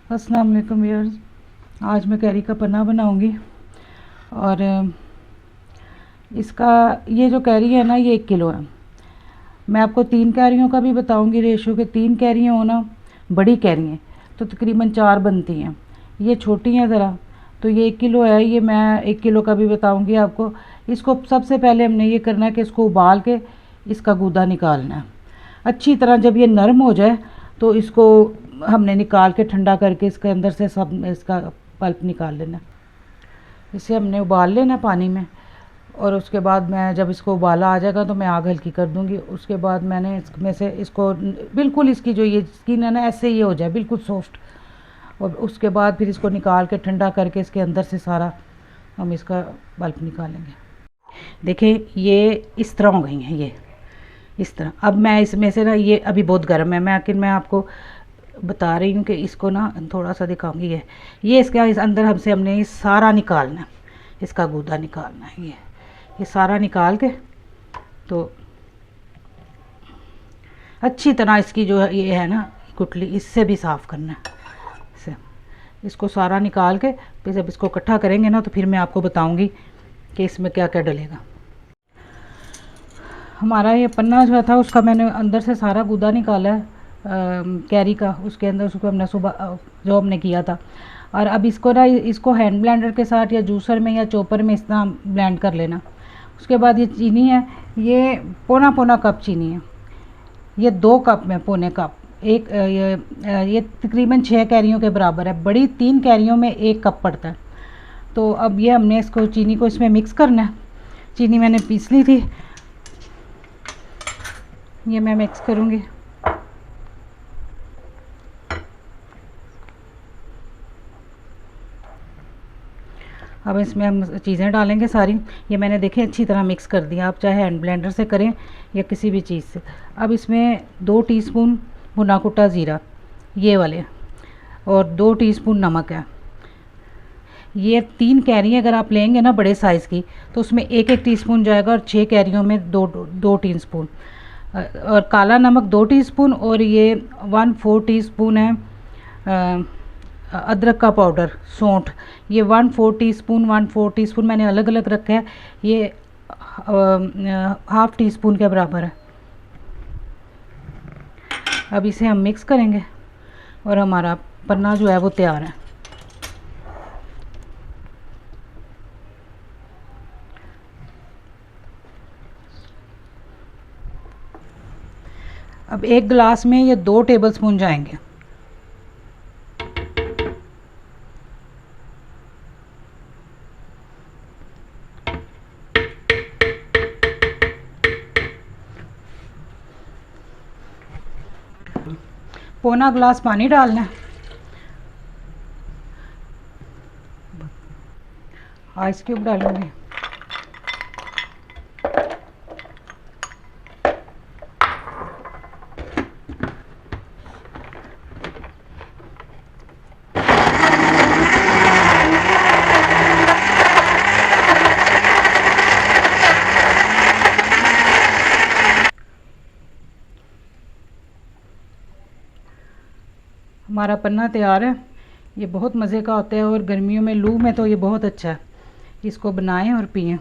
अस्सलाम वालेकुम व्यूअर्स। आज मैं कैरी का पन्ना बनाऊंगी और इसका ये जो कैरी है ना, ये 1 किलो है। मैं आपको 3 कैरियों का भी बताऊंगी रेशो के। 3 कैरियाँ हो ना, बड़ी कैरी हैं तो तकरीबन 4 बनती हैं। ये छोटी हैं ज़रा, तो ये 1 किलो है। ये मैं 1 किलो का भी बताऊंगी आपको। इसको सबसे पहले हमने ये करना है कि इसको उबाल के इसका गूदा निकालना है अच्छी तरह। जब ये नरम हो जाए तो इसको हमने निकाल के ठंडा करके इसके अंदर से सब इसका पल्प निकाल लेना। इसे हमने उबाल लेना पानी में, और उसके बाद मैं जब इसको उबाला आ जाएगा तो मैं आग हल्की कर दूंगी। उसके बाद मैंने इसमें से इसको बिल्कुल इसकी जो ये स्किन है ना, ऐसे ये हो जाए बिल्कुल सॉफ्ट। और उसके बाद फिर इसको निकाल के ठंडा करके इसके अंदर से सारा हम इसका पल्प निकालेंगे। देखिए ये इस तरह हो गई हैं, ये इस तरह। अब मैं इसमें से ना, ये अभी बहुत गर्म है, मैं आपको बता रही हूँ कि इसको ना थोड़ा सा दिखाऊंगी। ये इसका इस अंदर हमने ये सारा निकालना है, इसका गूदा निकालना है। ये सारा निकाल के तो अच्छी तरह इसकी जो ये है ना गुठली, इससे भी साफ़ करना है इसे। इसको सारा निकाल के फिर जब इसको इकट्ठा करेंगे ना तो फिर मैं आपको बताऊंगी कि इसमें क्या क्या डलेगा। हमारा ये पन्ना जो था उसका मैंने अंदर से सारा गूदा निकाला है कैरी का। उसके अंदर उसको हमने सुबह जो हमने किया था। और अब इसको ना, इसको हैंड ब्लेंडर के साथ या जूसर में या चॉपर में इस तरह ब्लेंड कर लेना। उसके बाद ये चीनी है, ये पौना पौना कप चीनी है। ये 2 कप में पौने कप एक ये तकरीबन 6 कैरियों के बराबर है। बड़ी 3 कैरियों में 1 कप पड़ता है। तो अब ये हमने इसको चीनी को इसमें मिक्स करना है। चीनी मैंने पीस ली थी, ये मैं मिक्स करूँगी। अब इसमें हम चीज़ें डालेंगे सारी। ये मैंने देखें अच्छी तरह मिक्स कर दिया। आप चाहे हैंड ब्लेंडर से करें या किसी भी चीज़ से। अब इसमें 2 टीस्पून भुना कुटा ज़ीरा, ये वाले, और 2 टीस्पून नमक है। ये 3 कैरी अगर आप लेंगे ना बड़े साइज़ की, तो उसमें 1-1 टीस्पून जाएगा, और 6 कैरियों में 2 टीस्पून। और काला नमक 2 टीस्पून, और ये 1/4 टीस्पून है अदरक का पाउडर, सौंठ। ये 1/4 टीस्पून मैंने अलग अलग रखा है। ये 1/2 टीस्पून के बराबर है। अब इसे हम मिक्स करेंगे और हमारा पन्ना जो है वो तैयार है। अब 1 गिलास में ये 2 टेबलस्पून जाएंगे। पौना गिलास पानी डालना है। आइस क्यूब डालूंगी। हमारा पन्ना तैयार है। ये बहुत मज़े का होता है, और गर्मियों में लू में तो ये बहुत अच्छा है। इसको बनाएं और पिएं।